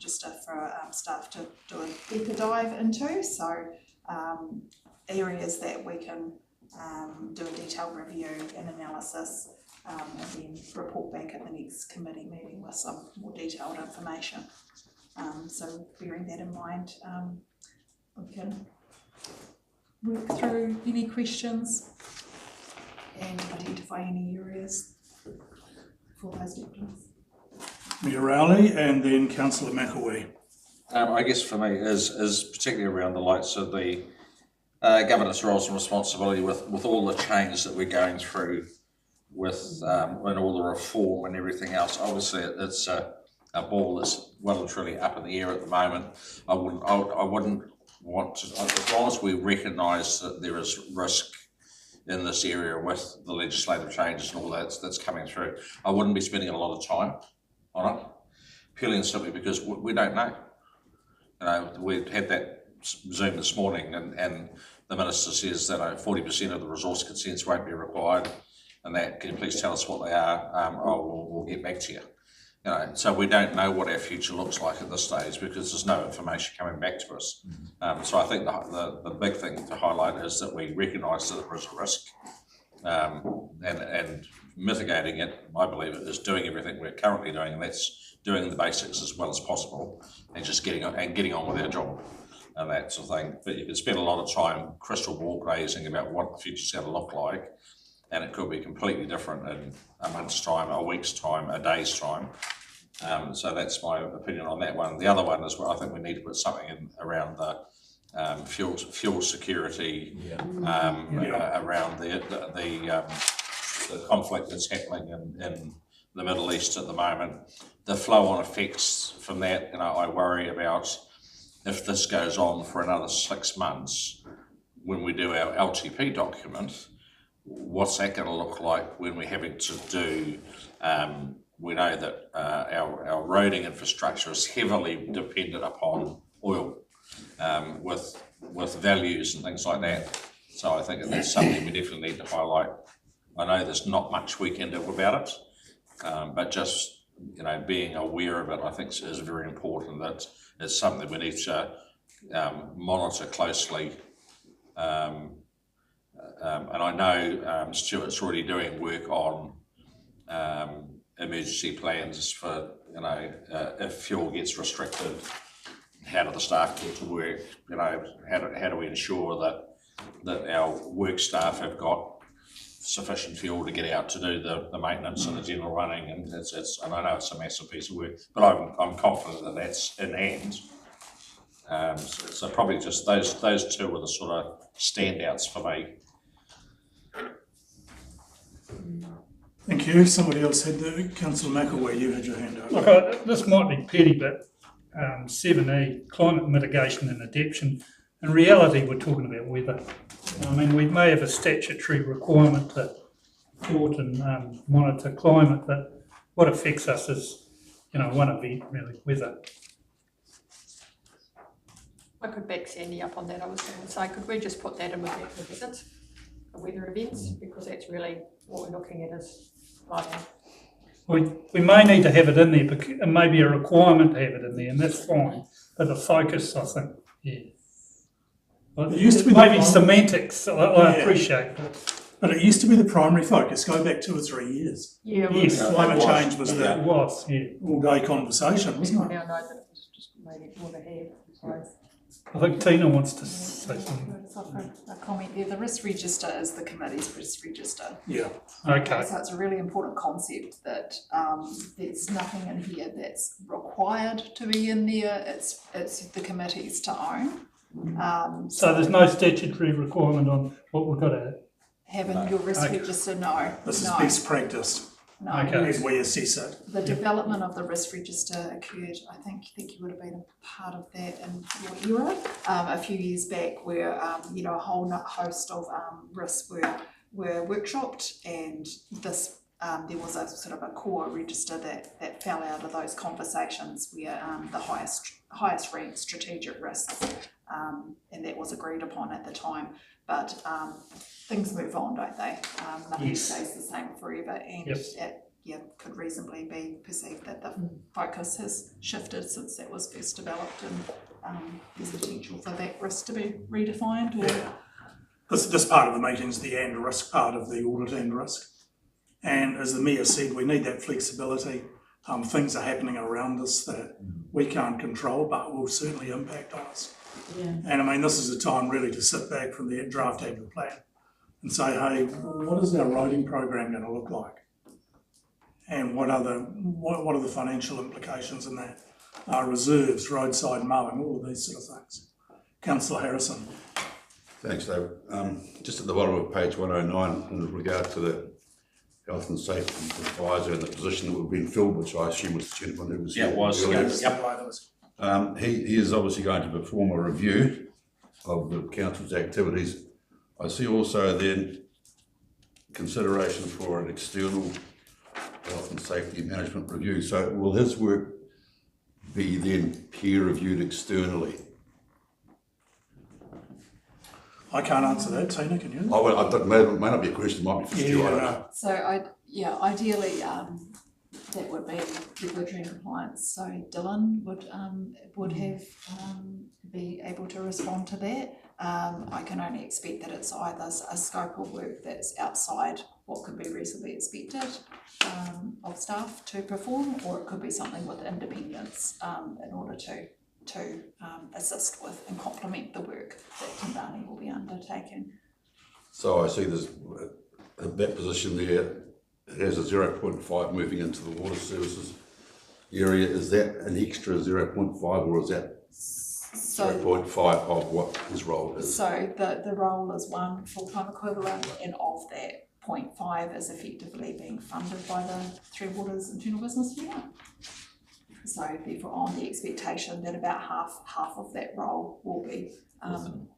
register for staff to do a deeper dive into. So areas that we can do a detailed review and analysis, and then report back at the next committee meeting with some more detailed information. So bearing that in mind, we can work through any questions and identify any areas for those deputies. Mayor Rowley and then Councillor McAwee. I guess for me is particularly around the likes of the governance roles and responsibility with all the change that we're going through with and all the reform and everything else. Obviously it's a ball that's well and truly up in the air at the moment. I wouldn't want to, as long as we recognise that there is risk in this area with the legislative changes and all that's coming through, I wouldn't be spending a lot of time on it, purely and simply because we don't know. You know, we had that Zoom this morning and the Minister says that 40% of the resource consents won't be required, and that, can you please tell us what they are? We'll get back to you. You know, so we don't know what our future looks like at this stage because there's no information coming back to us. So I think the big thing to highlight is that we recognise that there is a risk, and mitigating it, I believe, is doing everything we're currently doing, and that's doing the basics as well as possible, and just getting on with our job and that sort of thing. But you can spend a lot of time crystal ball gazing about what the future's going to look like, and it could be completely different in a month's time, a week's time, a day's time. So that's my opinion on that one. The other one is where I think we need to put something in around the fuel security, around the conflict that's happening in the Middle East at the moment. The flow-on effects from that, you know, I worry about if this goes on for another 6 months, when we do our LTP document, what's that going to look like when we're having to do, we know that our roading infrastructure is heavily dependent upon oil, with values and things like that. So I think that's something we definitely need to highlight. I know there's not much we can do about it, but just, you know, being aware of it, I think is very important. That it's something we need to monitor closely. And I know Stuart's already doing work on emergency plans for, you know, if fuel gets restricted, how do the staff get to work? You know, how do we ensure that our work staff have got sufficient fuel to get out to do the maintenance and the general running? And and I know it's a massive piece of work, but I'm confident that that's in hand. So probably just those two are the sort of standouts for me. Thank you. Somebody else had Councillor McAwee, you had your hand up. Look, this might be petty, but 7E, climate mitigation and adaptation. In reality, we're talking about weather. I mean, we may have a statutory requirement to report and monitor climate, but what affects us is, you know, one event, really, weather. I could back Sandy up on that. I was going to say, could we just put that in with the visits, the weather events, because that's really what we're looking at is lighting. We may need to have it in there, because it may be a requirement to have it in there, and that's fine. But the focus, I think, yeah. Well, it used to be maybe semantics. I appreciate that. But it used to be the primary focus. Go back 2 or 3 years. Yeah, yes, climate change was the all-day conversation, wasn't it? Now know that it was just maybe more to have. I think Tina wants to say something. A comment there. The risk register is the committee's risk register. Yeah. Okay. So it's a really important concept that there's nothing in here that's required to be in there. It's the committee's to own. So there's no statutory requirement on what we've got to having your risk register. No. This is best practice. No. Okay. As we assess it. The development of the risk register occurred, I think you would have been a part of that in your era, a few years back, where you know, a whole host of risks were workshopped, and this there was a sort of a core register that fell out of those conversations where the highest ranked strategic risks, and that was agreed upon at the time. But things move on, don't they? Nothing stays the same forever, and could reasonably be perceived that the focus has shifted since that was first developed, and there's potential for that risk to be redefined. Or This part of the meeting is the and risk part of the audit and risk. And as the Mayor said, we need that flexibility. Things are happening around us that we can't control, but will certainly impact us. Yeah. And I mean, this is a time really to sit back from the draft annual plan and say, hey, what is our roading program going to look like? And what are the financial implications in that? Reserves, roadside mowing, all of these sort of things. Councillor Harrison. Thanks, David. Just at the bottom of page 109, in regard to the health and safety advisor and the position that we've been filled, which I assume was the gentleman who was here. Yeah, it was. Yep. He is obviously going to perform a review of the council's activities. I see also then consideration for an external health and safety management review. So will his work be then peer reviewed externally? I can't answer that, Tina, can you? Oh, well, it may not be a question, it might be for Stuart. I don't know. So ideally, that would be regulatory compliance. So Dylan would have be able to respond to that. I can only expect that it's either a scope of work that's outside what could be reasonably expected of staff to perform, or it could be something with independence in order to assist with and complement the work that Timbani will be undertaking. So I see there's that position there has a 0.5 moving into the water services area. Is that an extra 0.5 or is that 0.5 of what his role is? So the role is one full-time equivalent, and of that 0.5 is effectively being funded by the Three Waters Internal Business Unit. So therefore on the expectation that about half of that role will be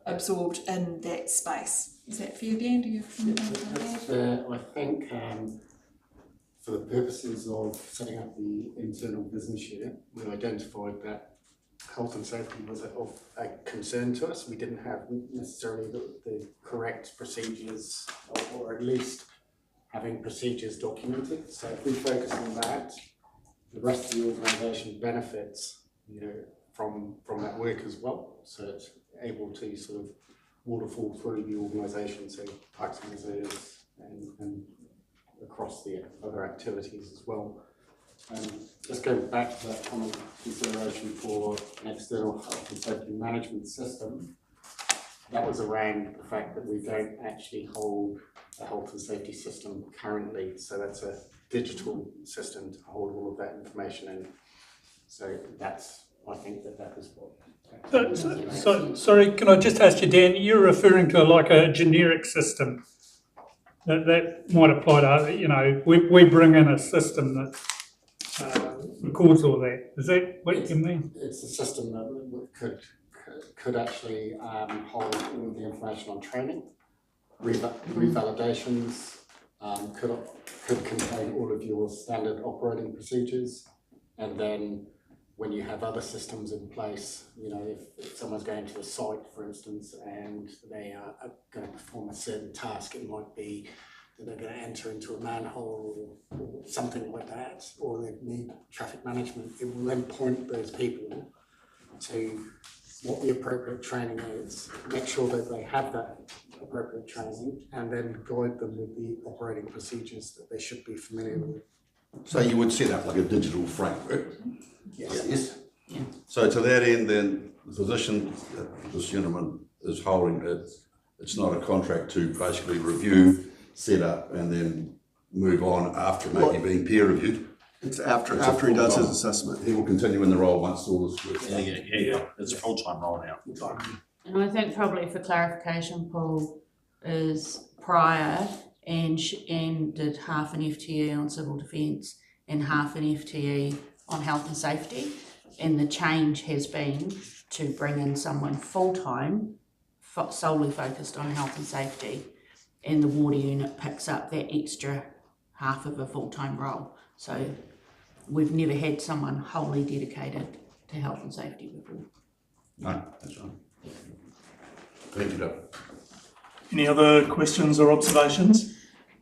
absorbed in that space. Is that fair, Dan? Do you have anything to add? I think for the purposes of setting up the internal business unit, we identified that health and safety was of a concern to us. We didn't have necessarily the correct procedures, or at least having procedures documented. So if we focus on that, the rest of the organisation benefits, from that work as well. So it's able to sort of waterfall through the organisation, so parks and reserves and across the other activities as well. Just going back to that comment, consideration for an external health and safety management system, that was around the fact that we don't actually hold a health and safety system currently. So that's a digital system to hold all of that information in. So I think that was what. So, sorry, can I just ask you, Dan, you're referring to like a generic system that might apply to, we bring in a system that records all that. Is that what you mean? It's a system that could actually hold all of the information on training, revalidations, could contain all of your standard operating procedures, and then when you have other systems in place, if someone's going to a site, for instance, and they are going to perform a certain task, it might be that they're going to enter into a manhole or something like that, or they need traffic management. It will then point those people to what the appropriate training is, make sure that they have that appropriate training, and then guide them with the operating procedures that they should be familiar with. So you would set up like a digital framework? Yes. Yeah. So to that end, then, the position that this gentleman is holding, it's not a contract to basically review, set up, and then move on after maybe being peer reviewed? It's after he does his assessment. He will continue in the role once all this works. Yeah. It's a full-time role now. And I think probably for clarification, Paul, is prior and did half an FTE on civil defence and half an FTE on health and safety, and the change has been to bring in someone full-time solely focused on health and safety, and the water unit picks up that extra half of a full-time role. So we've never had someone wholly dedicated to health and safety before. No, that's right. Thank you, Doug. Any other questions or observations?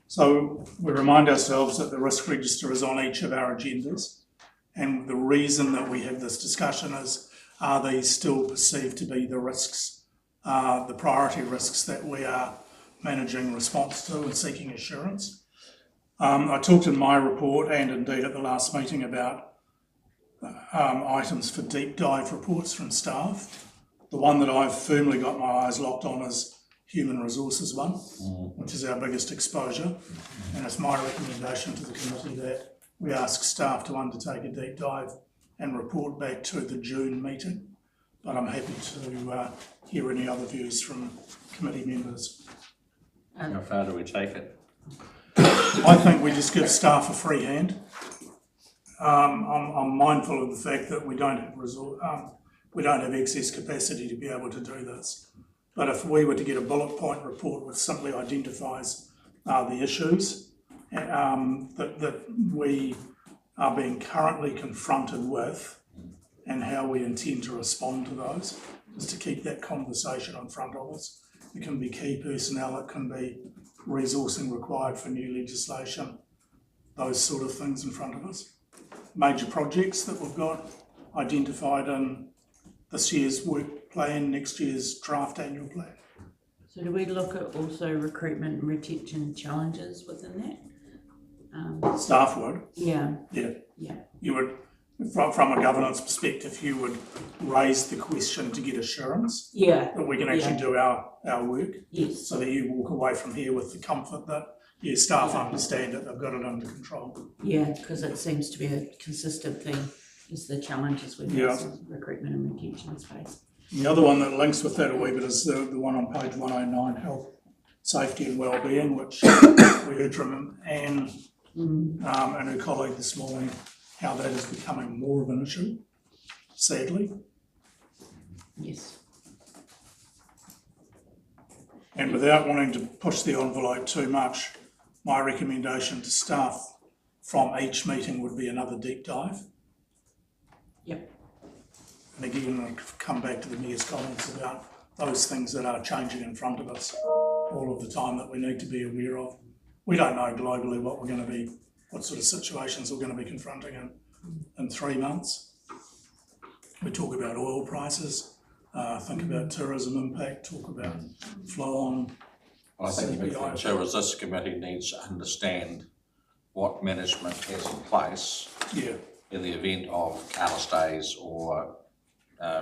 So we remind ourselves that the risk register is on each of our agendas. And the reason that we have this discussion is, are these still perceived to be the risks, the priority risks that we are managing response to and seeking assurance? I talked in my report and indeed at the last meeting about items for deep dive reports from staff. The one that I've firmly got my eyes locked on is human resources one, which is our biggest exposure. And it's my recommendation to the committee that we ask staff to undertake a deep dive and report back to the June meeting. But I'm happy to hear any other views from committee members. How far do we take it? I think we just give staff a free hand. I'm mindful of the fact that we don't have excess capacity to be able to do this. But if we were to get a bullet point report which simply identifies the issues that we are being currently confronted with and how we intend to respond to those, is to keep that conversation in front of us. It can be key personnel, it can be resourcing required for new legislation, those sort of things in front of us. Major projects that we've got identified in this year's work plan, next year's draft annual plan. So do we look at also recruitment and retention challenges within that? Staff would, Yeah, yeah. yeah. You would, from a governance perspective, you would raise the question to get assurance Yeah, that we can actually do our work, yes. so that you walk away from here with the comfort that your staff understand it, they've got it under control. Yeah, because it seems to be a consistent thing, is the challenges we face in recruitment and retention space. The other one that links with that a wee bit is the one on page 109, health, safety and wellbeing, which we heard from Anne and her colleague this morning, how that is becoming more of an issue, sadly. Yes. And without wanting to push the envelope too much, my recommendation to staff from each meeting would be another deep dive. Yep. And again, I'll come back to the Mayor's comments about those things that are changing in front of us all of the time that we need to be aware of. We don't know globally what sort of situations we're going to be confronting in 3 months. We talk about oil prices, think about tourism impact, talk about flow on. I think the big thing too is this committee needs to understand what management has in place in the event of car stays or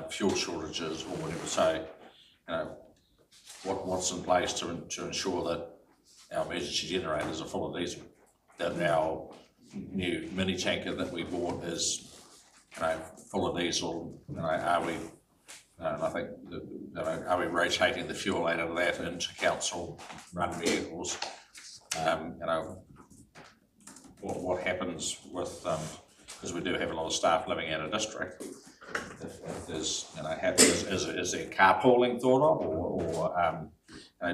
fuel shortages or whatever. So, what's in place to ensure that our emergency generators are full of diesel, that our new mini tanker that we bought is, full of diesel. Are we? And I think, are we rotating the fuel out of that into council run vehicles? What happens with, because we do have a lot of staff living out of district, if there's, is there carpooling thought of, or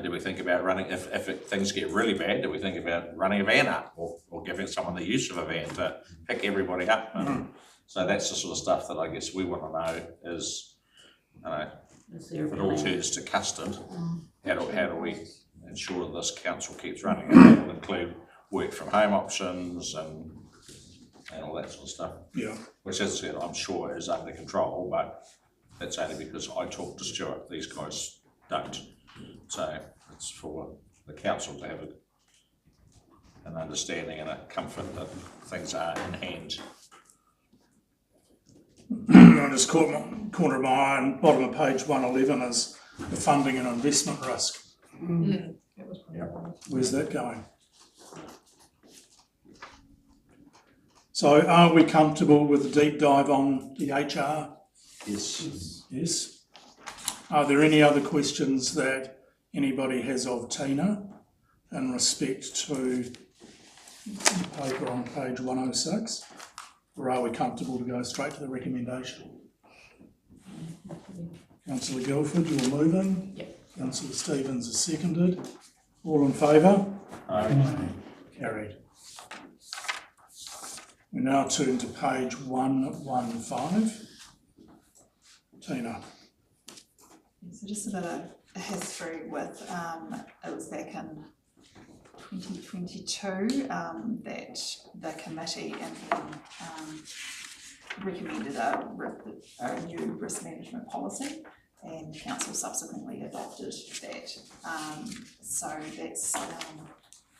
do we think about running, if things get really bad, do we think about running a van up or giving someone the use of a van to pick everybody up? So that's the sort of stuff that I guess we want to know is, if it all turns to custard, how do we ensure that this council keeps running? And that will include work from home options and all that sort of stuff. Yeah. Which, as I said, I'm sure is under control, but that's only because I talk to Stuart. These guys don't. So it's for the council to have an understanding and a comfort that things are in hand. I just caught my corner of my eye, and bottom of page 111 is the funding and investment risk. Where's that going? So are we comfortable with the deep dive on the HR? Yes. Yes. Are there any other questions that anybody has of Tina in respect to the paper on page 106? Or are we comfortable to go straight to the recommendation? Councillor Guildford, you're moving. Yep. Councillor Stevens is seconded. All in favour? Aye. Carried. We now turn to page 115. Tina. So just a bit of a history with, it was back in 2022, that the committee recommended a new risk management policy, and council subsequently adopted that. So that's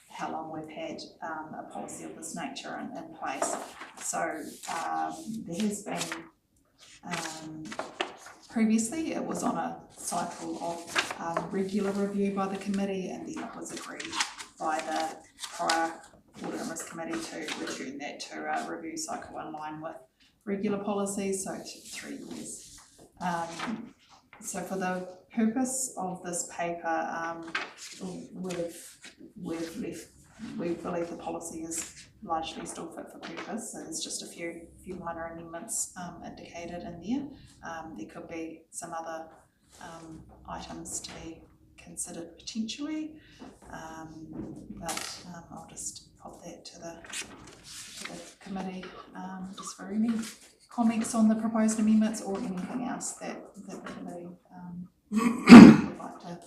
how long we've had a policy of this nature in place. So there has been, previously it was on a cycle of regular review by the committee, and then it was agreed by the prior Audit and Risk Committee to return that to a review cycle in line with regular policies, so 3 years. So for the purpose of this paper, we believe the policy is largely still fit for purpose. So there's just a few minor amendments indicated in there. There could be some other items to be considered potentially, but I'll just pop that to the committee just for any comments on the proposed amendments or anything else that the committee would like to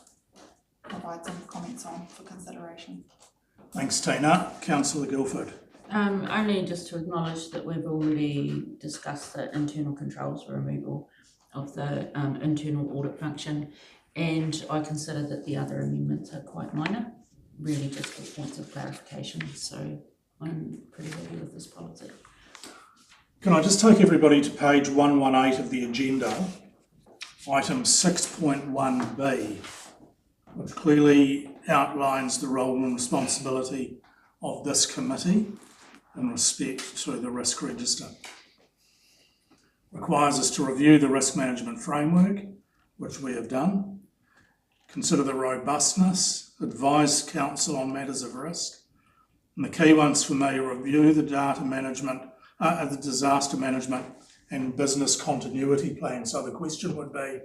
provide some comments on for consideration. Thanks, Tina. Councillor Guildford. Only just to acknowledge that we've already discussed the internal controls removal of the internal audit function, and I consider that the other amendments are quite minor, really just for points of clarification, so I'm pretty happy with this policy. Can I just take everybody to page 118 of the agenda, item 6.1b, which clearly outlines the role and responsibility of this committee in respect to the risk register. Requires us to review the risk management framework, which we have done, consider the robustness, advise council on matters of risk, and the key ones for me are review the data management, the disaster management and business continuity plan. So the question would be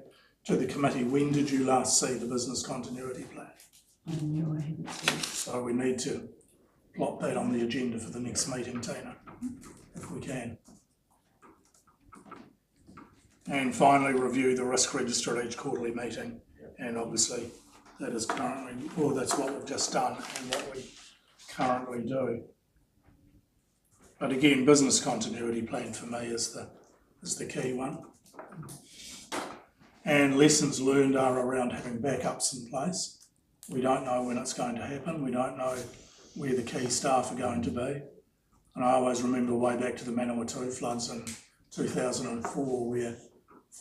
to the committee, when did you last see the business continuity plan? I haven't seen it. So we need to plot that on the agenda for the next meeting, Tina, if we can. And finally, review the risk register at each quarterly meeting. And obviously that is currently, or that's what we've just done and what we currently do. But again, business continuity plan for me is the key one. And lessons learned are around having backups in place. We don't know when it's going to happen. We don't know where the key staff are going to be. And I always remember way back to the Manawatu floods in 2004, where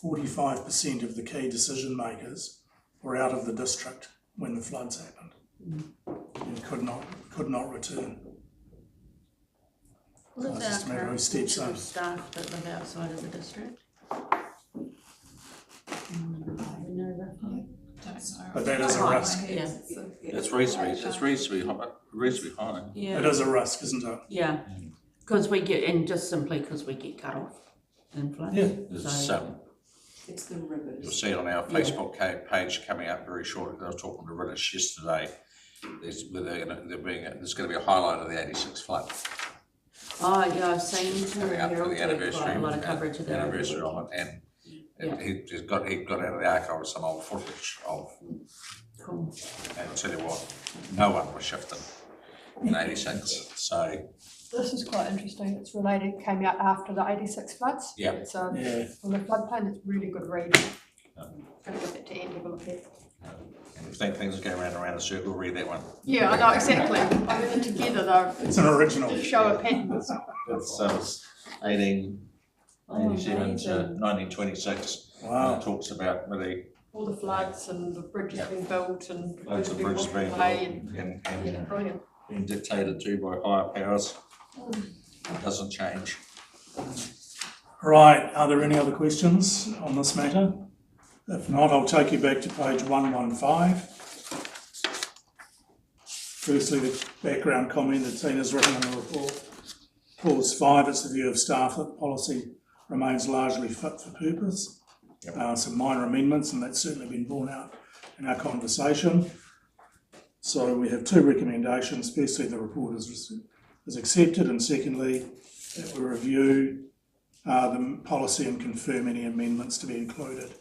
45% of the key decision makers were out of the district when the floods happened and could not return. What is just our matter of current steps portion up. of staff that live outside of the district? We know roughly. But that is a risk. Yeah. It's reasonably high. Yeah. It is a risk, isn't it? Yeah, because we get, and just simply because we get cut off in floods. Yeah. It's, It's the rivers. you'll see it on our Facebook page coming up very shortly. I was talking to Riddich yesterday. There's going to be a highlight of the 86 flood Oh, yeah, I've seen coming up for the anniversary. quite a lot of coverage of that. Anniversary of it, and he got out of the archive some old footage of. Cool. And I'll tell you what, no one was shifted in 86. So This is quite interesting. It's related, came out after the 86 floods. yeah, It's Yeah. on the floodplain, it's really good read. Gonna give it to Andy, have a look at. and if things go around a circle, read that one. Yeah, I know, exactly. I mean, together though, It's an original. show a pattern. It's 1887 to 1926. Wow. It talks about really All the floods and the bridges being built and loads of bridges being built and and brilliant. being dictated to by higher powers. It doesn't change. Right, are there any other questions on this matter? If not, I'll take you back to page 115. Firstly, the background comment that Tina's written in the report. Clause 5, it's the view of staff that the policy remains largely fit for purpose. Some minor amendments, and that's certainly been borne out in our conversation. So we have two recommendations. Firstly, the report is accepted, and secondly, that we review the policy and confirm any amendments to be included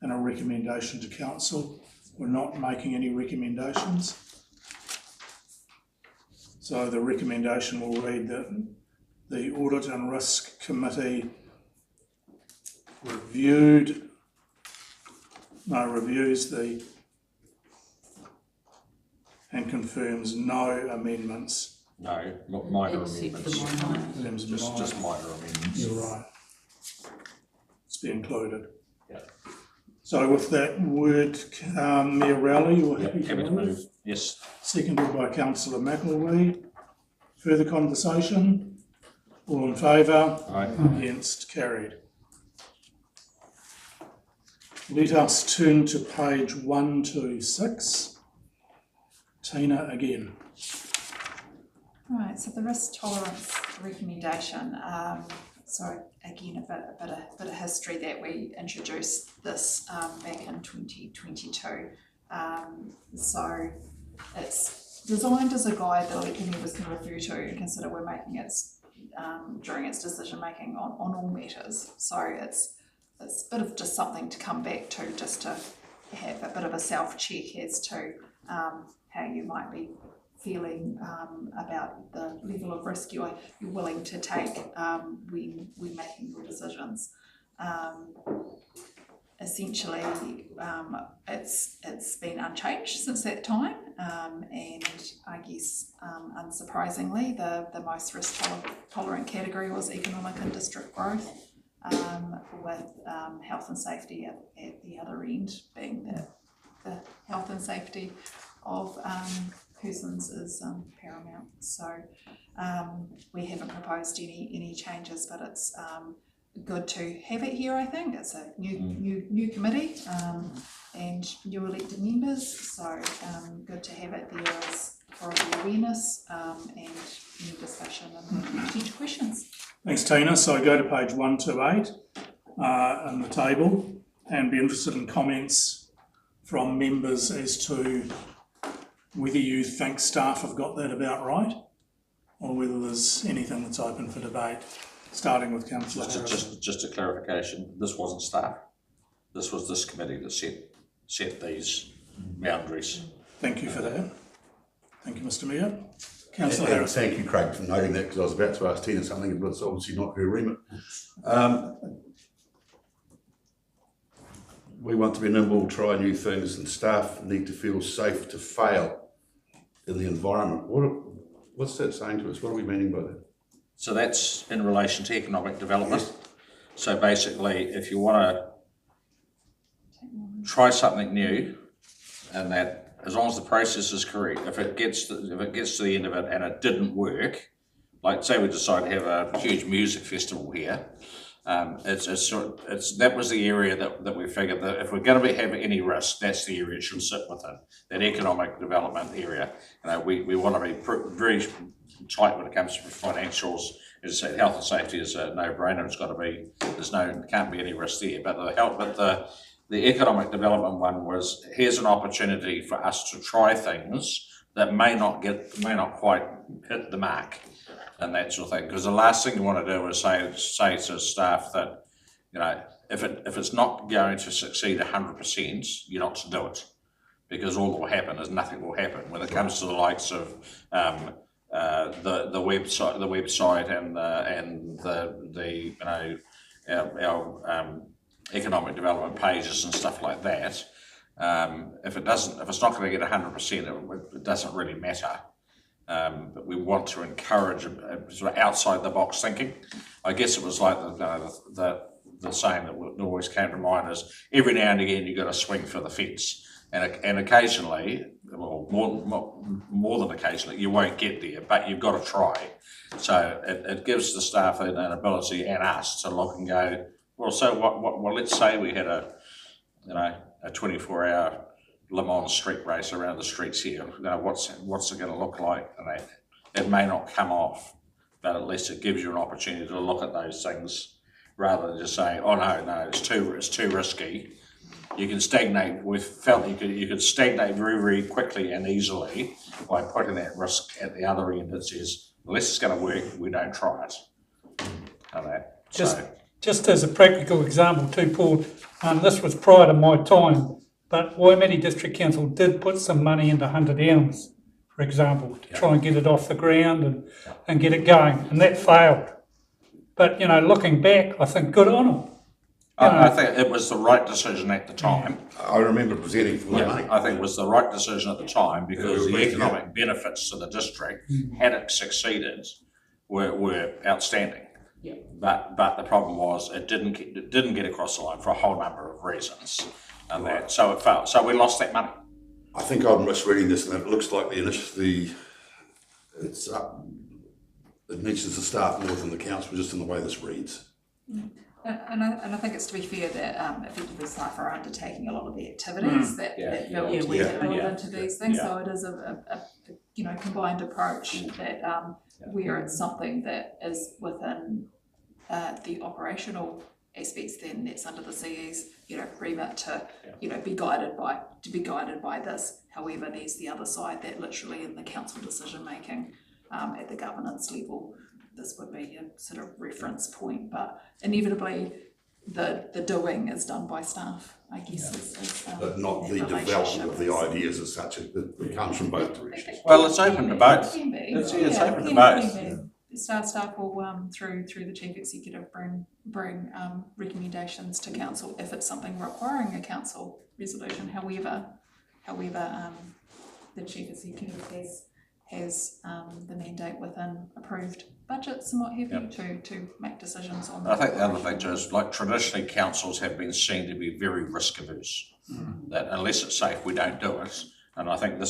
in a recommendation to council. We're not making any recommendations. So the recommendation will read that the Audit and Risk Committee reviews and confirms no amendments. No, not minor Except amendments. the minor. Them's Just minor amendments. You're right. It's be included. Yeah. So with that word, Mayor Rowley, you're Yeah, happy to happy to move? move, yes. Seconded by Councillor McElwee. Further conversation? All in favour? Aye. Against? Carried. Let us turn to page 126. Tina again. Right, so the risk tolerance recommendation, so again, a bit of history that we introduced this back in 2022. So it's designed as a guide that elected members can refer to and consider when making its during its decision making on all matters. So it's a bit of just something to come back to, just to have a bit of a self check as to how you might be feeling about the level of risk you're willing to take when making your decisions. Essentially, it's been unchanged since that time, and I guess unsurprisingly, the most risk tolerant category was economic and district growth, with health and safety at the other end being the health and safety of persons is paramount. So we haven't proposed any changes, but it's good to have it here. I think it's a new committee and new elected members, so good to have it there as for the awareness and new discussion and potential questions. Thanks, Tina. So go to page 128 in the table and be interested in comments from members as to whether you think staff have got that about right or whether there's anything that's open for debate, starting with Councillor Harrison. Just a clarification, this wasn't staff. This was this committee that set these boundaries. Thank you for that. Thank you, Mr Mayor. Councillor And Harrison. thank you, Craig, for noting that, because I was about to ask Tina something, but it's obviously not her remit. We want to be nimble, try new things, and staff need to feel safe to fail in the environment. What's that saying to us? What are we meaning by that? So that's in relation to economic development. Yes. So basically, if you want to try something new, and that as long as the process is correct, if it gets to the end of it and it didn't work, like say we decide to have a huge music festival here, that was the area that we figured that if we're going to have any risk, that's the area it should sit within, that economic development area. We want to be very tight when it comes to financials. As I said, health and safety is a no-brainer. It's got to be. Can't be any risk there. But the economic development one was, here's an opportunity for us to try things that may not quite hit the mark, and that sort of thing. Because the last thing you want to do is say to staff that, if it's not going to succeed 100%, you're not to do it, because all that will happen is nothing will happen. When it comes to the likes of the website and our economic development pages and stuff like that, if it's not going to get 100%, it doesn't really matter. But we want to encourage sort of outside the box thinking. I guess it was like the saying that always came to mind is, every now and again you've got to swing for the fence, and occasionally, well, more than occasionally, you won't get there, but you've got to try. So it gives the staff an ability and us to look and go, well, so what? Well, let's say we had a 24-hour Le Mans street race around the streets here. What's it going to look like? And it may not come off, but at least it gives you an opportunity to look at those things rather than just saying, oh no, it's too risky. You can stagnate. We've felt you could stagnate very, very quickly and easily by putting that risk at the other end. It says, unless it's going to work, we don't try it. Just as a practical example too, Paul, this was prior to my time, but Waimate District Council did put some money into Hunted Elms for for example, to try and get it off the ground and get it going, and that failed. But, you know, looking back, I think good on them. I think it was the right decision at the time. I remember presenting for my money. I think it was the right decision at the time because the economic benefits to the district, had it succeeded, were outstanding. Yeah. But the problem was it didn't get across the line for a whole number of reasons, and so it failed. So we lost that money. I think I'm misreading this, and it looks like it needs to start more than the council, just in the way this reads. And I think it's to be fair that effectively staff are undertaking a lot of the activities that build into these things. So it is a combined approach that where it's something that is within the operational aspects, then that's under the CE's remit to be guided by this. However, there's the other side that literally in the council decision making at the governance level, this would be a sort of reference point, but inevitably the doing is done by staff, I guess. But not the development of the ideas as such. It comes from both directions. Well, it's open to both. It's open to both. Staff will through the chief executive bring recommendations to council if it's something requiring a council resolution. However, the chief executive has the mandate within approved budgets and what have you to make decisions on. I think the other thing too is, like, traditionally councils have been seen to be very risk averse. That unless it's safe, we don't do it. And I think our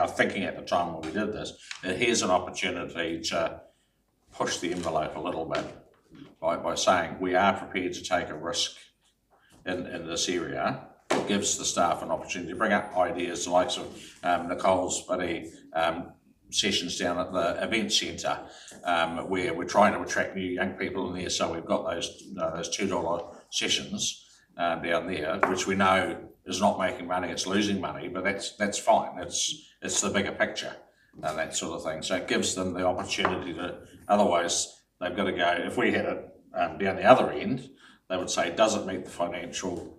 thinking at the time when we did this, here's an opportunity to push the envelope a little bit by saying we are prepared to take a risk in this area. It gives the staff an opportunity to bring up ideas, the likes of Nicole's sessions down at the event centre, where we're trying to attract new young people in there. So we've got those $2 sessions down there, which we know is not making money, it's losing money, but that's fine. It's the bigger picture and that sort of thing. So it gives them the opportunity to, otherwise they've got to go, if we had it down the other end, they would say, does it meet the financial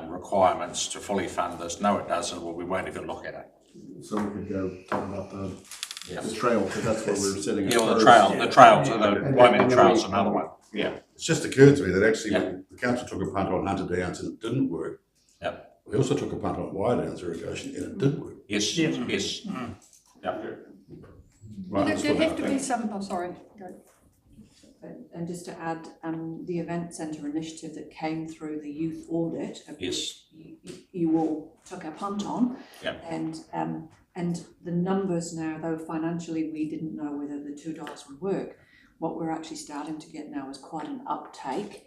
requirements to fully fund this? No, it doesn't. Well, we won't even look at it. So we could go talk about the trail, because that's what we're sitting at. Yeah, well, the Waimate trail's another one. Yeah. It's just occurred to me that actually when the council took a punt on Hunter Downs and it didn't work. Yep. We also took a punt on Wire Downs irrigation and it did work. Yes. Yeah. Right, There have to be some, oh sorry, go. And just to add, the event centre initiative that came through the youth audit, Yes. you all took a punt on, Yep. and the numbers now, though financially we didn't know whether the $2 would work, what we're actually starting to get now is quite an uptake,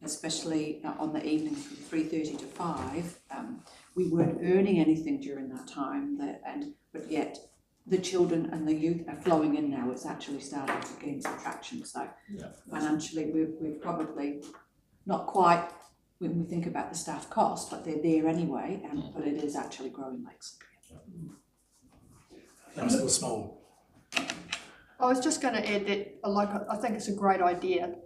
especially on the evening from 3:30 to 5. We weren't earning anything during that time, but yet the children and the youth are flowing in now. It's actually starting to gain some traction. So financially, we're probably not quite when we think about the staff cost, but they're there anyway. But it is actually growing legs. I'm still small. I was just going to add that, I think it's a great idea,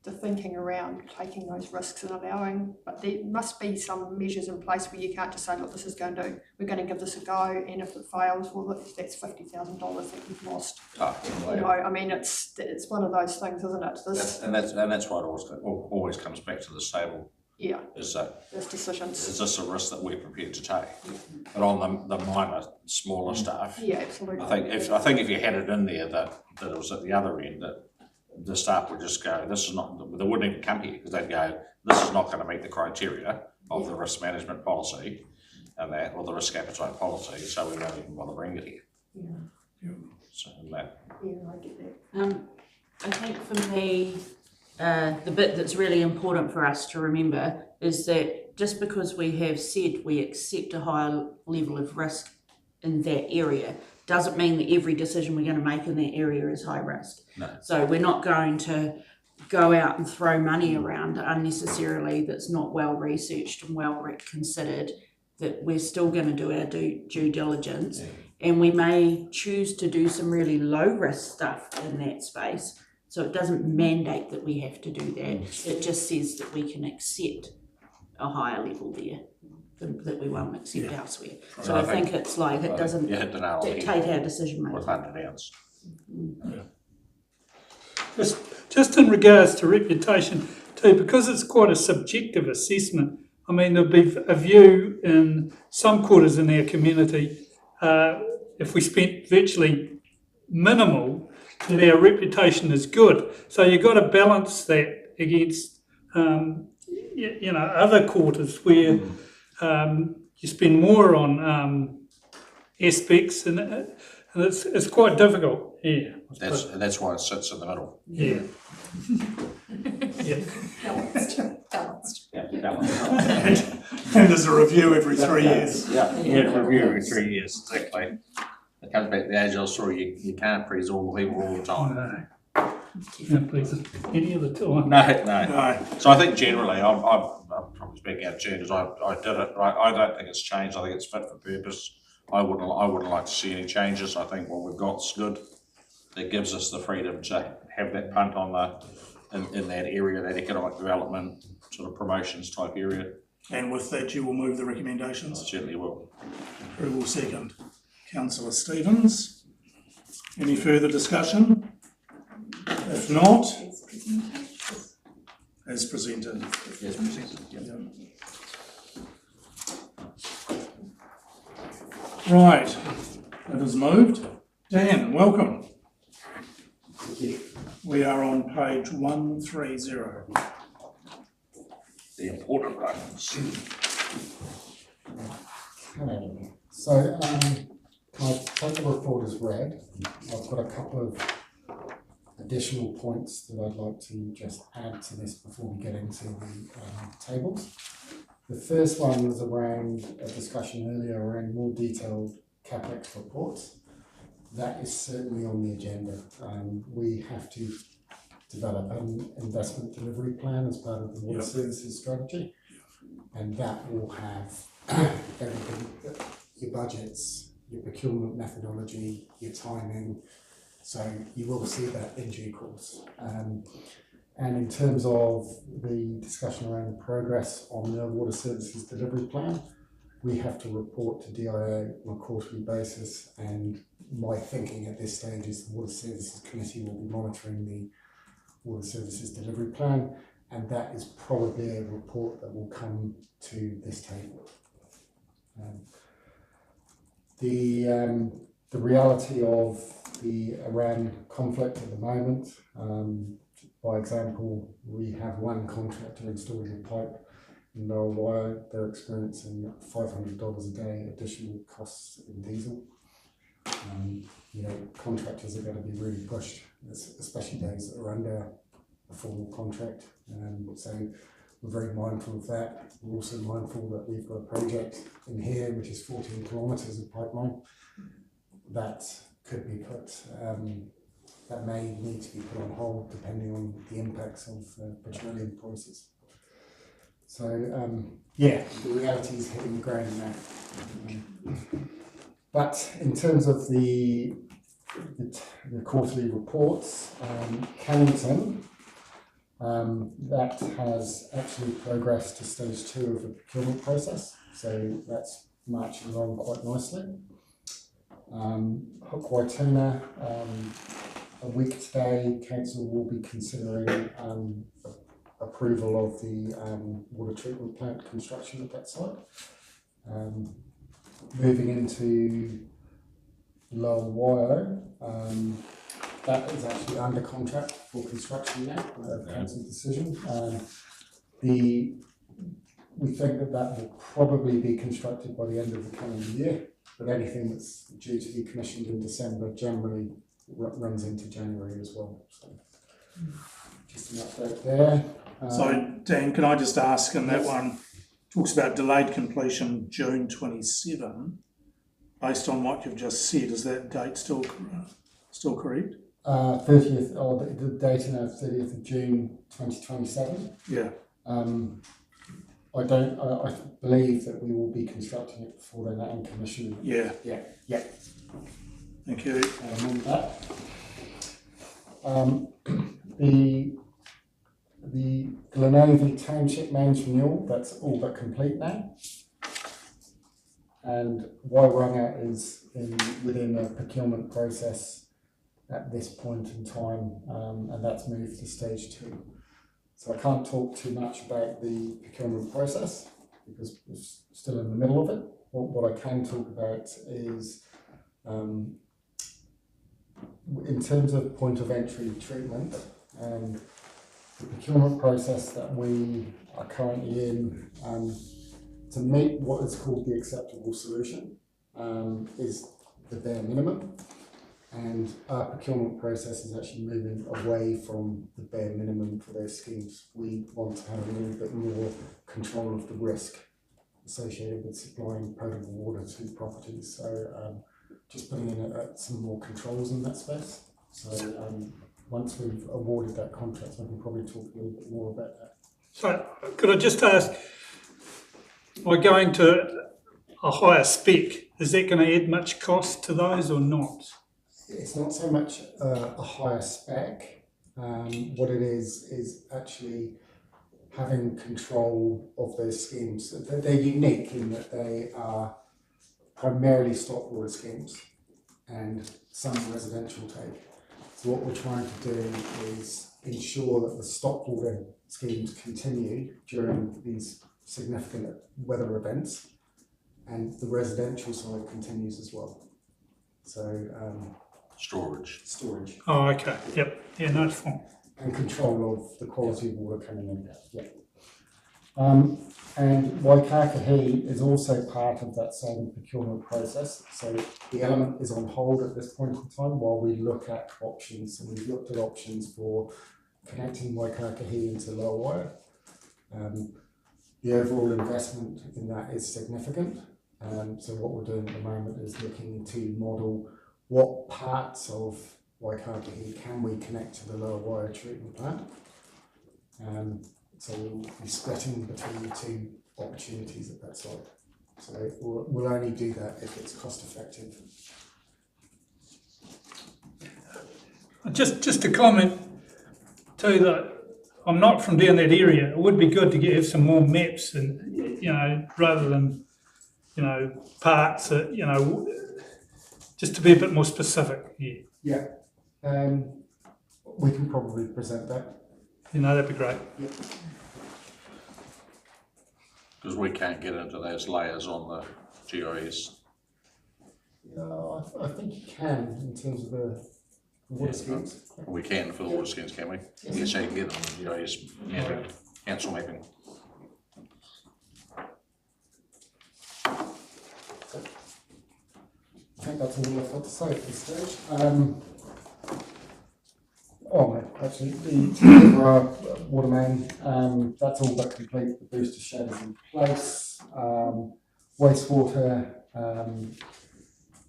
the thinking around taking those risks and allowing, but there must be some measures in place where you can't just say, look, we're going to give this a go, and if it fails, well, that's $50,000 that you've lost. I mean, it's one of those things, isn't it? And that's why it always comes back to this table. Yeah. Is that there's decisions. Is this a risk that we're prepared to take? But on the minor, smaller stuff. Yeah, absolutely. I think if you had it in there that it was at the other end, that the staff would just go, this is not, they wouldn't even come here because they'd go, this is not going to meet the criteria of the risk management policy and that, or the risk appetite policy, so we won't even bother bringing it here. Yeah. So that. Yeah, I get that. I think for me, the bit that's really important for us to remember is that just because we have said we accept a higher level of risk in that area doesn't mean that every decision we're going to make in that area is high risk. No. So we're not going to go out and throw money around unnecessarily that's not well researched and well considered, that we're still going to do our due diligence. And we may choose to do some really low risk stuff in that space. So it doesn't mandate that we have to do that. It just says that we can accept a higher level there. that we won't accept Yeah. elsewhere. Right. So I think it's like, it doesn't You hit the nail on the head dictate our decision with making. 100 ounce. Just in regards to reputation too, because it's quite a subjective assessment. I mean, there'll be a view in some quarters in our community, if we spent virtually minimal, that our reputation is good. So you've got to balance that against, other quarters where you spend more on aspects, and it's quite difficult. Yeah, That's why it sits in the middle. yeah. Yeah. Balanced. Yeah, balance. And there's a review every 3 years. Yeah, review every 3 years, exactly. It comes back to the agile story, you can't please all the people all the time. No. Can't please any of the time. No. No, So I think generally, I'm probably speaking out of turn because I did it, right, I don't think it's changed, I think it's fit for purpose. I wouldn't like to see any changes, I think what we've got's good. It gives us the freedom to have that punt on in that area, that economic development, sort of promotions type area. and with that you will move the I recommendations. certainly will. Approval second. Councillor Stevens. Any further discussion? If not, as presented. Yes, presented, yeah. Right, it is moved. Dan, welcome. We are on page 130. The important ones. Okay, so I take the report as read. I've got a couple of additional points that I'd like to just add to this before we get into the tables. The first one was around a discussion earlier around more detailed CapEx reports. That is certainly on the agenda. We have to develop an investment delivery plan as part of the water services strategy, and that will have everything, your budgets, your procurement methodology, your timing. So you will see that in due course. And in terms of the discussion around the progress on the water services delivery plan, we have to report to DIO on a quarterly basis, and my thinking at this stage is the Water Services Committee will be monitoring the Water Services Delivery Plan, and that is probably a report that will come to this table. The reality of the Iran conflict at the moment, by example, we have one contractor installing a pipe in Merrill Wire. They're experiencing $500 a day additional costs in diesel. Contractors are going to be really pushed, especially those that are under a formal contract. So we're very mindful of that. We're also mindful that we've got a project in here which is 14 kilometres of pipeline that could be put, that may need to be put on hold depending on the impacts of petroleum prices. So the reality is hitting the ground now. But in terms of the quarterly reports, Cannington, that has actually progressed to stage 2 of the procurement process, so that's marching along quite nicely. Hook Waituna, a week today, council will be considering approval of the water treatment plant construction at that site. Moving into Lower Wyo, that is actually under contract for construction now, council decision. We think that will probably be constructed by the end of the calendar year, but anything that's due to be commissioned in December generally runs into January as well. So just an update there. So Dan, can I just ask, and that one talks about delayed completion June 27. Based on what you've just said, is that date still correct? 30th, or the date now, 30th of June 2027. Yeah. I believe that we will be constructing it before then and commissioning it. Yeah. Thank you. That. The Glenovey Township Mains Renewal, that's all but complete now. and Waimate is within a procurement process at this point in time, and that's moved to stage 2. So I can't talk too much about the procurement process because we're still in the middle of it. What I can talk about is in terms of point of entry treatment, the procurement process that we are currently in to meet what is called the acceptable solution is the bare minimum. And our procurement process is actually moving away from the bare minimum for those schemes. We want to have a little bit more control of the risk associated with supplying potable water to properties. So just putting in some more controls in that space. So once we've awarded that contract, we can probably talk a little bit more about that. So could I just ask, by going to a higher spec, is that going to add much cost to those or not? It's not so much a higher spec. What it is actually having control of those schemes. They're unique in that they are primarily stock water schemes and some residential take. So what we're trying to do is ensure that the stock water schemes continue during these significant weather events, and the residential side continues as well. So Storage. Oh, okay. Yep. Yeah, no, it's fine. And control of the quality of water coming in. Yeah. And Waikakahi is also part of that same procurement process. So the element is on hold at this point in time while we look at options. And we've looked at options for connecting Waikakahi into Lower Wairau. The overall investment in that is significant. So what we're doing at the moment is looking to model what parts of Waikakahi can we connect to the Lower Wairau treatment plant. So we'll be splitting between the two opportunities at that site. So we'll only do that if it's cost effective. Just to comment too that I'm not from down that area. It would be good to have some more maps, and rather than parts that just to be a bit more specific. Yeah. We can probably present that. That'd be great. Yeah. Because we can't get into those layers on the GIS. I think you can in terms of the water schemes. We can for the water schemes, can we? Yes, so you can get them on the GIS mapping, council mapping. I think that's all I've got to say at this stage. Actually, the water main, that's all but complete. The booster shed is in place. Wastewater,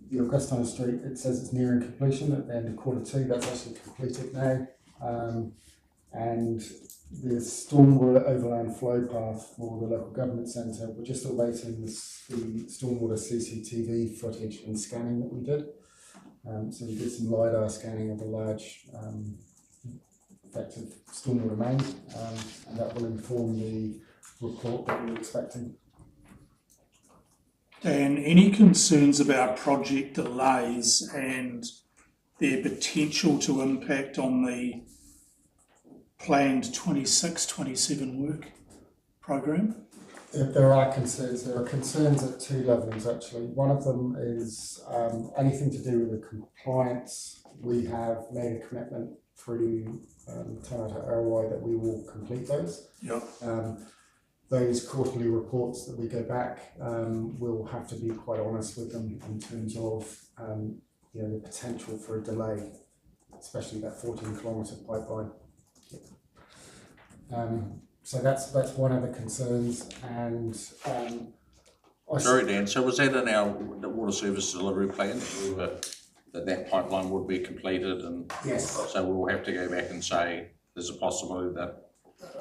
the Augustine Street, it says it's nearing completion at the end of Q2. That's actually completed now. And the stormwater overland flow path for the local government centre, we're just awaiting the stormwater CCTV footage and scanning that we did. So we did some LiDAR scanning of a large effective stormwater main, and that will inform the report that we're expecting. Dan, any concerns about project delays and their potential to impact on the planned 26-27 work program? There are concerns. There are concerns at two levels, actually. One of them is anything to do with the compliance. We have made a commitment through Tāngata Arawai that we will complete those. Yep. Those quarterly reports that we go back, we'll have to be quite honest with them in terms of the potential for a delay, especially that 14-kilometre pipeline. So that's one of the concerns, and Sorry, Dan. So was that in our water service delivery plan that pipeline would be completed, and yes. So we'll have to go back and say there's a possibility that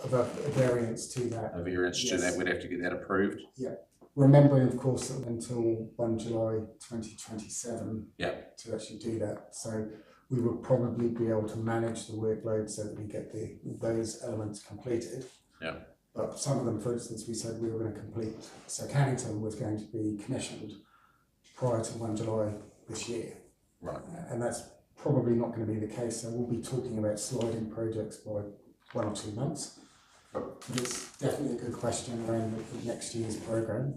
a variance to that. A variance to that, we'd have to get that approved. Yeah. Remembering, of course, that until 1 July 2027 to actually do that. So we would probably be able to manage the workload so that we get those elements completed. Yeah. But some of them, for instance, we said we were going to complete. So Cannington was going to be commissioned prior to 1 July this year. Right. And that's probably not going to be the case, so we'll be talking about sliding projects by 1 or 2 months. But it's definitely a good question around the next year's programme,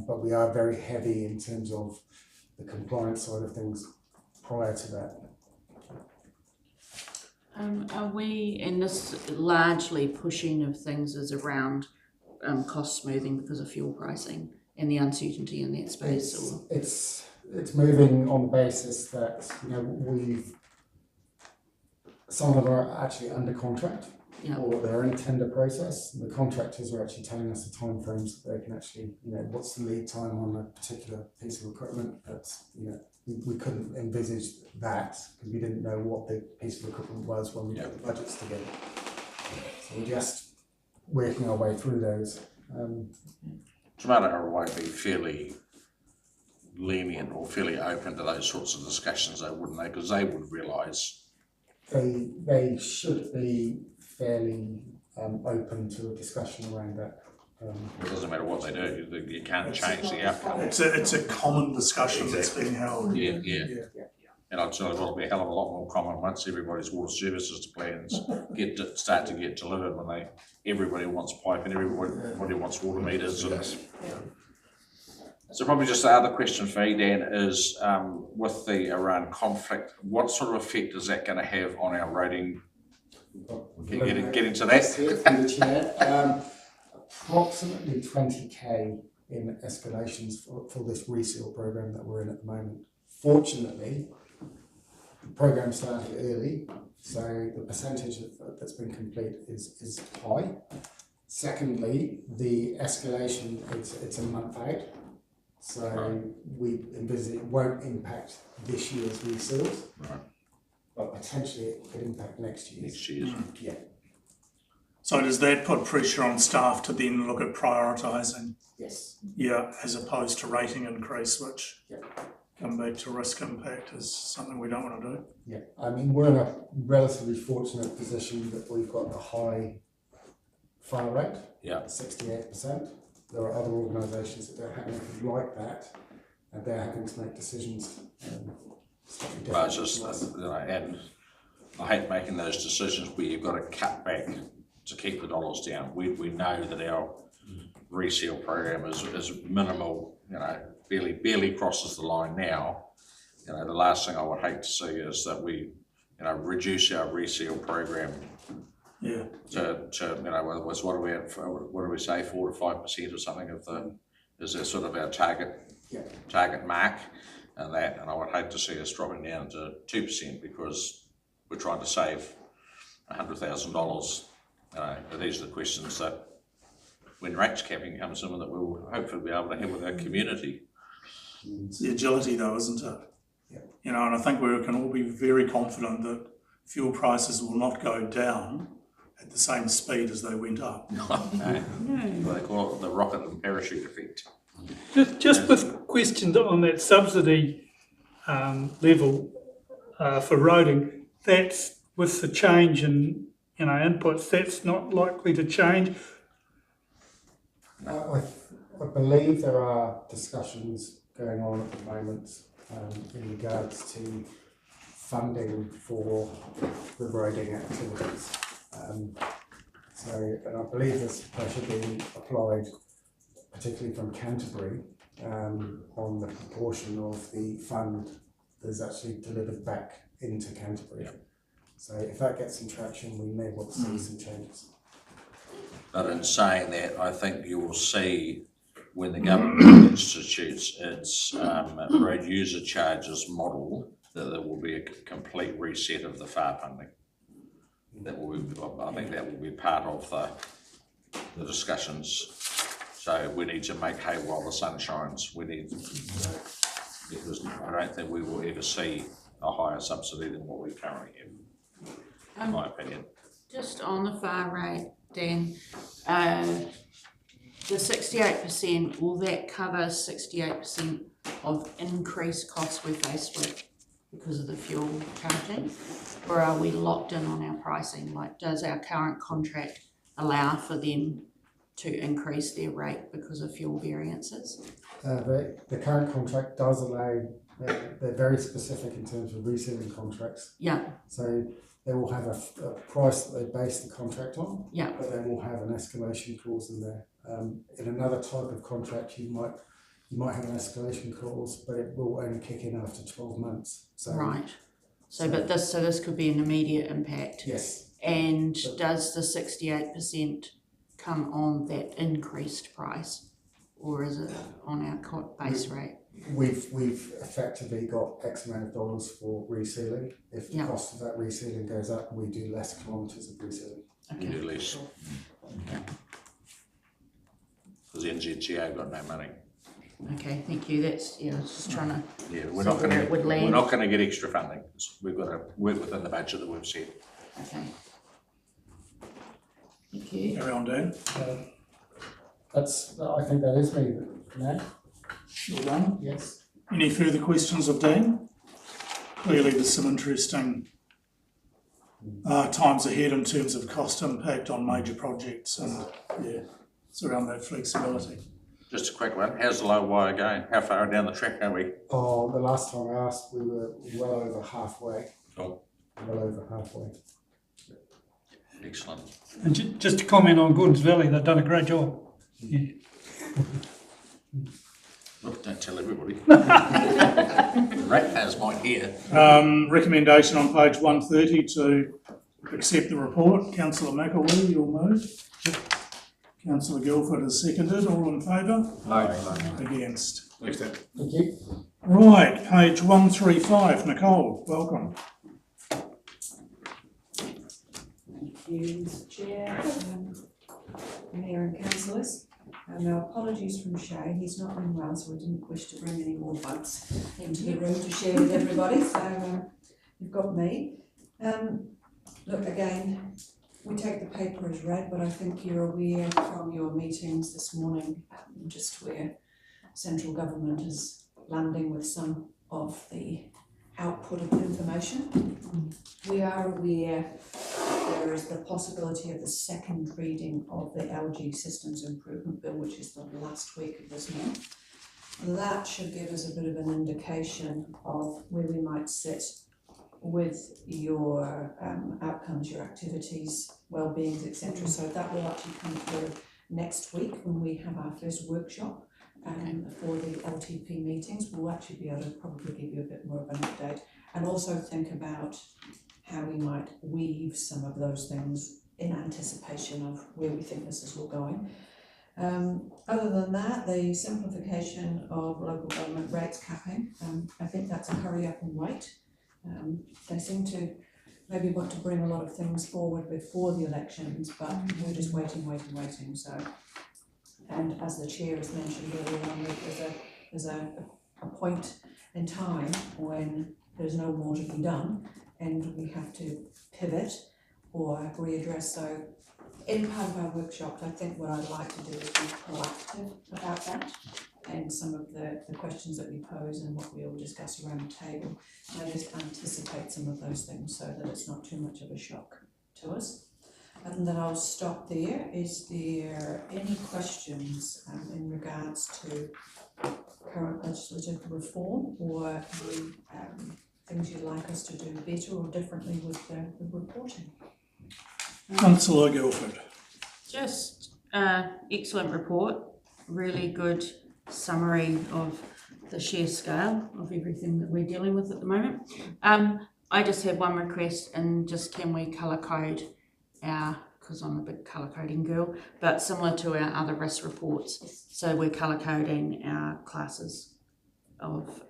but we are very heavy in terms of the compliance side of things prior to that. Are we, and this largely pushing of things is around cost smoothing because of fuel pricing and the uncertainty in that space? It's moving on the basis that, you know, some of them are actually under contract, Yeah. or they're in a tender process. The contractors are actually telling us the timeframes that they can actually, you know, what's the lead time on a particular piece of equipment. That's, you know, we couldn't envisage that because we didn't know what the piece of equipment was when we put the budgets together. So we're just working our way through those. Tomato won't be fairly lenient or fairly open to those sorts of discussions, though, wouldn't they? Because they would realise. They should be fairly open to a discussion around that. It doesn't matter what they do, you can't change the outcome. It's a common discussion that's being held. Yeah. And I'd say it'll be a hell of a lot more common once everybody's water services plans start to get delivered, when everybody wants pipe and everybody wants water meters. So probably just the other question for me, Dan, is with around conflict, what sort of effect is that going to have on our rating? Getting to that. Approximately 20k in escalations for this resale program that we're in at the moment. Fortunately, the program started early, so the percentage that's been complete is high. Secondly, the escalation, it's a month out, so we envisage it won't impact this year's resales, but potentially it could impact next year's. Yeah. So does that put pressure on staff to then look at prioritising? Yes. Yeah, as opposed to rating increase, which come back to risk impact is something we don't want to do. Yeah, I mean, we're in a relatively fortunate position that we've got a high fire rate, 68%. There are other organisations that don't have anything like that, and they're having to make decisions. Well, it's just, and I hate making those decisions where you've got to cut back to keep the dollars down. We know that our resale program is minimal, barely crosses the line now. The last thing I would hate to see is that we, reduce our resale program to what are we at, what do we say, 4 to 5% or something of is that sort of our target mark, and I would hate to see us dropping down to 2% because we're trying to save $100,000. But these are the questions that, when rates capping comes in, that we'll hopefully be able to have with our community. It's the agility, though, isn't it? And I think we can all be very confident that fuel prices will not go down at the same speed as they went up. No. They call it the rocket and parachute effect. Just with questions on that subsidy level for roading, that's with the change in inputs, that's not likely to change. I believe there are discussions going on at the moment in regards to funding for the roading activities. And I believe there's pressure being applied, particularly from Canterbury, on the proportion of the fund that's actually delivered back into Canterbury. So if that gets some traction, we may well see some changes. But in saying that, I think you will see when the government institutes its road user charges model, that there will be a complete reset of the FAR funding. I think that will be part of the discussions. So we need to make hay while the sun shines. Because I don't think we will ever see a higher subsidy than what we currently have, in my opinion. Just on the far rate, Dan, the 68%, will that cover 68% of increased costs we're faced with because of the fuel charging? Or are we locked in on our pricing? Like, does our current contract allow for them to increase their rate because of fuel variances? The current contract does allow, they're very specific in terms of resealing contracts. Yeah, So they will have a price that they base the contract on, yeah, but they will have an escalation clause in there. In another type of contract, you might have an escalation clause, but it will only kick in after 12 months. So, right. So this could be an immediate impact. yes. And does the 68% come on that increased price, or is it on our base rate? We've effectively got X amount of dollars for resealing. If the Yeah. cost of that resealing goes up, we do less kilometres of resealing. You do less. Because the NZGA got no money. Okay, thank you. That's, I was just trying to Yeah, we're see not where gonna, it would land. we're not gonna get extra funding. We've got to work within the budget that we've set. Okay. Thank you. Carry on, Dan. I think that is me now. Well done. Yes. Any further questions of Dan? Clearly there's some interesting times ahead in terms of cost impact on major projects, and it's around that flexibility. Just a quick one, how's the low wire going? How far down the track are we? Oh, the last time I asked, we were well over halfway. Cool. Well over halfway. Excellent. And just to comment on Gordon's Valley, they've done a great job. Yeah. Look, don't tell everybody. The ratepayers might hear. Recommendation on page 130 to accept the report. Councillor McElwee, you'll move. Councillor Guilford has seconded. All in favour? Aye. Against? Thanks, Dan. Thank you. Right, page 135. Nicole, welcome. Thank you, Mr. Chair, Mayor and councillors. Now, apologies from Shay, he's not been well, so we didn't wish to bring any more bugs into the room to share with everybody, so you've got me. Look, again, we take the paper as read, but I think you're aware from your meetings this morning just where central government is landing with some of the output of information. We are aware there is the possibility of the second reading of the LG Systems Improvement Bill, which is the last week of this month. That should give us a bit of an indication of where we might sit with your outcomes, your activities, well-beings, etc. So that will actually come through next week when we have our first workshop for the LTP meetings. We'll actually be able to probably give you a bit more of an update and also think about how we might weave some of those things in anticipation of where we think this is all going. Other than that, the simplification of local government rates capping, I think that's a hurry up and wait. They seem to maybe want to bring a lot of things forward before the elections, but we're just waiting. So, and as the chair has mentioned earlier on, there's a point in time when there's no more to be done and we have to pivot or readdress. So in part of our workshops, I think what I'd like to do is be proactive about that and some of the questions that we pose and what we all discuss around the table. And I just anticipate some of those things so that it's not too much of a shock to us. And then I'll stop there. Is there any questions in regards to current legislative reform or any things you'd like us to do better or differently with the reporting? Councillor Guilford. Just excellent report, really good summary of the sheer scale of everything that we're dealing with at the moment. I just have one request, and just can we colour code our, because I'm a big colour coding girl, but similar to our other risk reports, so we're colour coding our classes of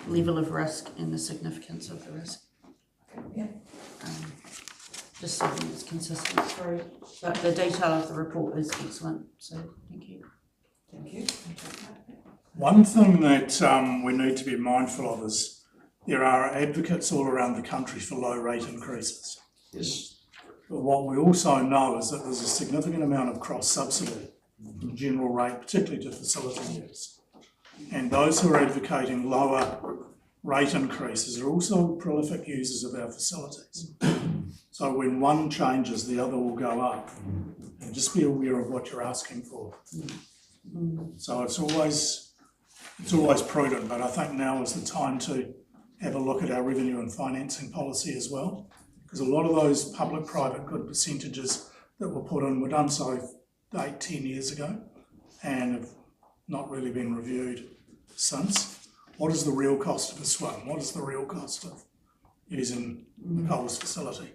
level of risk and the significance of the risk. Yeah. Just something that's consistent through, but the detail of the report is excellent, so thank you. Thank you. One thing that we need to be mindful of is there are advocates all around the country for low rate increases. Yes. But what we also know is that there's a significant amount of cross subsidy from general rate, particularly to facility use. And those who are advocating lower rate increases are also prolific users of our facilities. So when one changes, the other will go up. And just be aware of what you're asking for. So it's always prudent, but I think now is the time to have a look at our revenue and financing policy as well. Because a lot of those public-private good percentages that were put in were done so 8-10 years ago and have not really been reviewed since. What is the real cost of a swim? What is the real cost of using the Coles facility?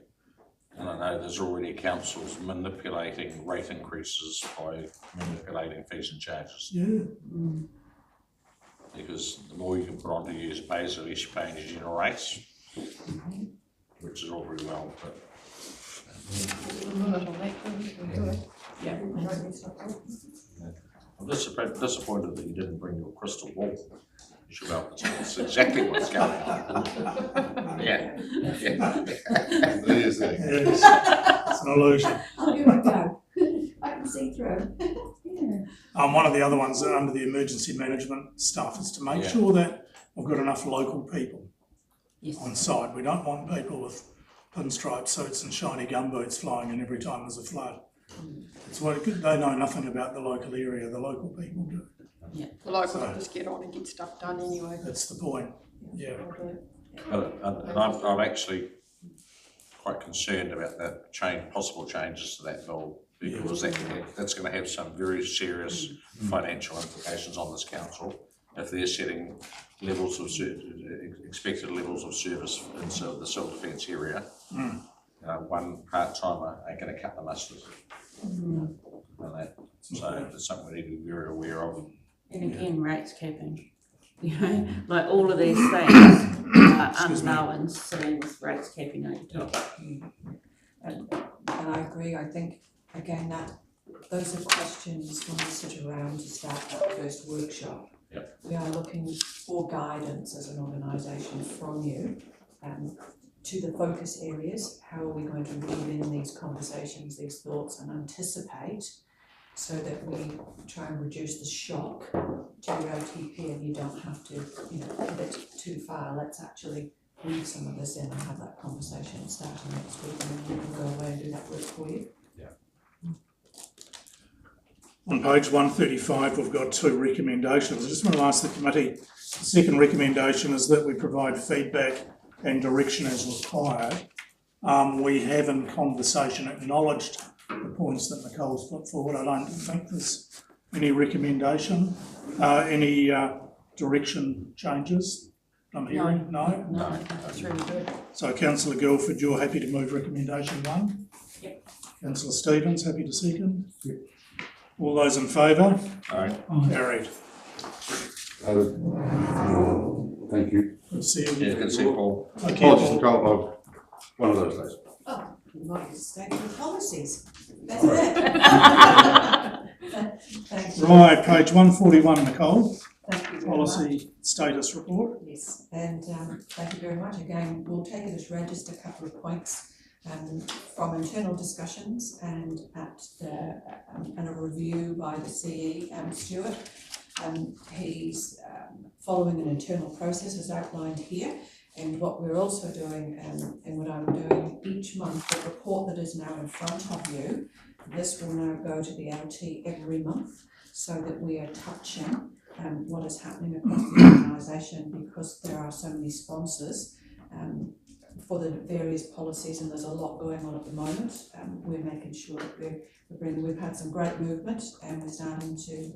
And I know there's already councils manipulating rate increases by manipulating fees and charges. Yeah. Because the more you can put on to user pays, the less you pay in your general rates, which is all very well, but Yeah. I'm disappointed that you didn't bring your crystal ball. You should be able to tell us exactly what's going on. Yeah. Yes, it's an illusion. I'll give it a go. I can see through. One of the other ones under the emergency management stuff is to make sure that we've got enough local people on site. We don't want people with pinstripe suits and shiny gumboots flying in every time there's a flood. It's what they know nothing about the local area, the local people do. The locals will just get on and get stuff done anyway. That's the point, yeah. And I'm actually quite concerned about the possible changes to that bill, because that's going to have some very serious financial implications on this council if they're setting levels of expected levels of service in the civil defence area. One part-timer ain't going to cut the mustard. So it's something we need to be very aware of. And again, rates capping, you know, like all of these things are unknowns sitting with rates capping over top. And I agree. I think, again, that those are questions when we sit around to start that first workshop. Yep. We are looking for guidance as an organisation from you to the focus areas. How are we going to weave in these conversations, these thoughts, and anticipate so that we try and reduce the shock to your OTP and you don't have to, pivot too far. Let's actually weave some of this in and have that conversation starting next week, and then you can go away and do that work for you. On page 135, we've got 2 recommendations. I just want to ask the committee, the second recommendation is that we provide feedback and direction as required. We have in conversation acknowledged the points that Nicole's put forward. I don't think there's any recommendation, any direction changes I'm hearing. No? No, I think that's really good. So Councillor Guildford, you're happy to move recommendation 1? Yep. Councillor Stevens, happy to second? Yep. All those in favour? Aye. Carried. Thank you. Good to see you. Yeah, good to see you, Paul. Okay, Apologies, Paul. Nicole, one of those days. Oh, you might have stayed with policies. That's it. Thank you. Right, page 141, Nicole. Thank you very much. Policy status report. Yes, and thank you very much. Again, we'll take it as read, just a couple of points from internal discussions and and a review by the CE, Stuart. He's following an internal process as outlined here, and what we're also doing and what I'm doing each month, the report that is now in front of you, this will now go to the LT every month so that we are touching what is happening across the organisation, because there are so many sponsors for the various policies, and there's a lot going on at the moment. We're making sure that we've had some great movement, and we're starting to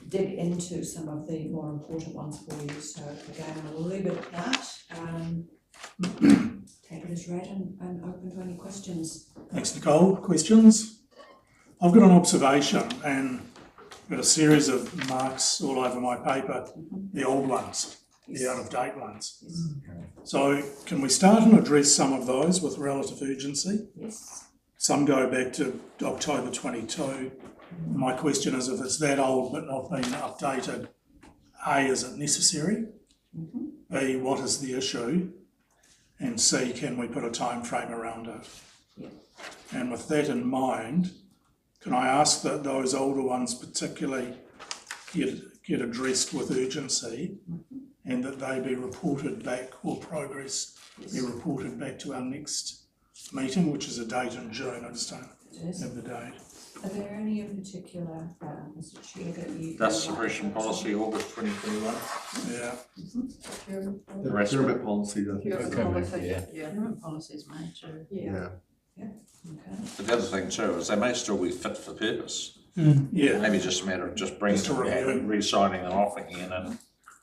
dig into some of the more important ones for you. So again, I'll leave it at that. Take it as read and open to any questions. Thanks, Nicole. Questions? I've got an observation and got a series of marks all over my paper, the old ones, the out-of-date ones. So can we start and address some of those with relative urgency? Yes. Some go back to October 22. My question is, if it's that old but not being updated, A, is it necessary? B, what is the issue? And C, can we put a time frame around it? Yeah. And with that in mind, can I ask that those older ones particularly get addressed with urgency and that they be reported back, or progress be reported back to our next meeting, which is a date in June. I just don't have the date. Are there any in particular, Mr Chair, that you? Dust suppression policy, August 2021. Yeah. The pyramid policy, I think. Procurement policies major. Yeah. Okay. But the other thing too is they may still be fit for purpose. Yeah. Maybe just a matter of just bringing Just a them back review. and re-signing them off again, and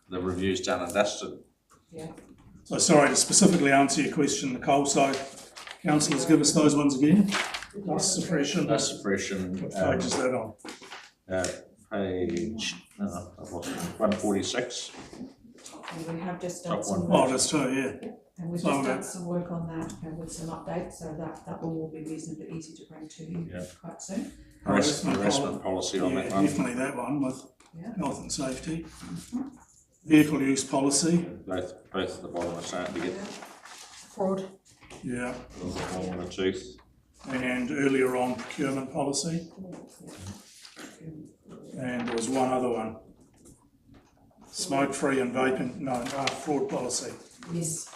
the review's done and dusted. So sorry to specifically answer your question, Nicole. So councillors, give us those ones again. Dust suppression. Dust suppression, What page is that on? page, I've lost it, 146. And we have just Top done some. Oh, that's true, yeah. And we've So, just done some work on that with some updates, so that will all be reasonably easy to bring to you Yeah. quite soon. Harassment policy on Yeah, that one. definitely that one with Yeah. health and safety. Vehicle use policy, Both at the bottom are starting to get Fraud. yeah. a little bit long in the tooth. And earlier on procurement policy, and there was one other one. Smoke-free and vaping, no, fraud policy. Yes.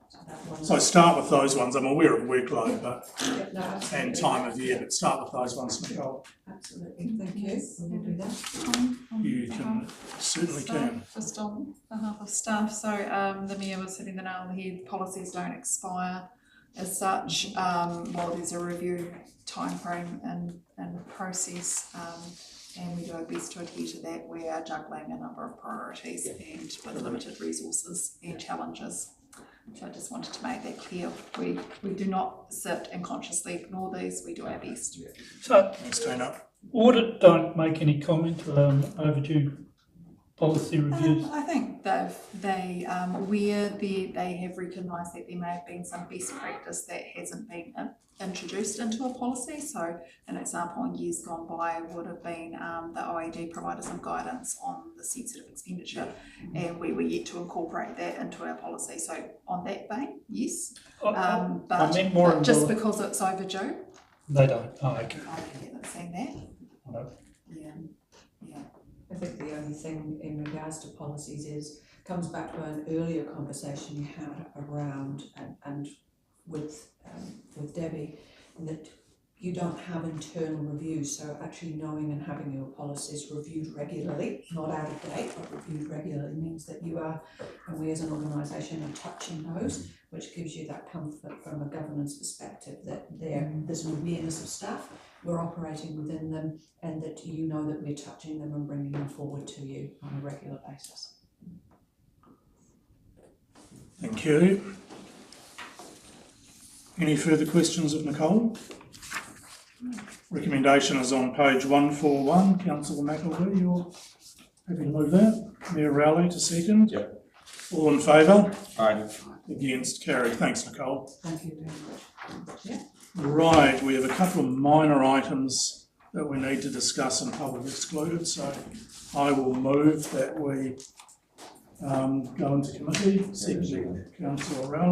So that one. So start with those ones. I'm aware of workload, but, Yeah, no, absolutely. and time of year, but start with those ones, Nicole. Absolutely, thank you, we will do that. You can, certainly can. Just on behalf of staff, so the Mayor was hitting the nail on the head, policies don't expire as such, while there's a review timeframe and process, and we do our best to adhere to that. We are juggling a number of priorities and with limited resources and challenges. So I just wanted to make that clear. We do not sit and consciously ignore these, we do our best. So Thanks, Tina. Audit don't make any comment overdue policy reviews. I think they where they have recognised that there may have been some best practice that hasn't been introduced into a policy. So an example in years gone by would have been the OAD provided some guidance on the sensitive expenditure, and we were yet to incorporate that into our policy. So on that vein, yes, I but meant more just involved. because it's overdue, They don't. Oh, okay. I haven't seen that. No. Yeah. I think the only thing in regards to policies comes back to an earlier conversation you had around and with Debbie, that you don't have internal reviews, so actually knowing and having your policies reviewed regularly, not out of date, but reviewed regularly, means that you are, and we as an organisation are touching those, which gives you that comfort from a governance perspective that there's an awareness of staff, we're operating within them, and that you know that we're touching them and bringing them forward to you on a regular basis. Thank you. Any further questions of Nicole? Recommendation is on page 141. Councillor McElwee, you're happy to move that? Mayor Rowley to second? Yep. All in favour? Aye. Against? Carried. Thanks, Nicole. Thank you very much. Yeah. Right, we have a couple of minor items that we need to discuss in public excluded, so I will move that we go into committee. Second, Councillor Rowley.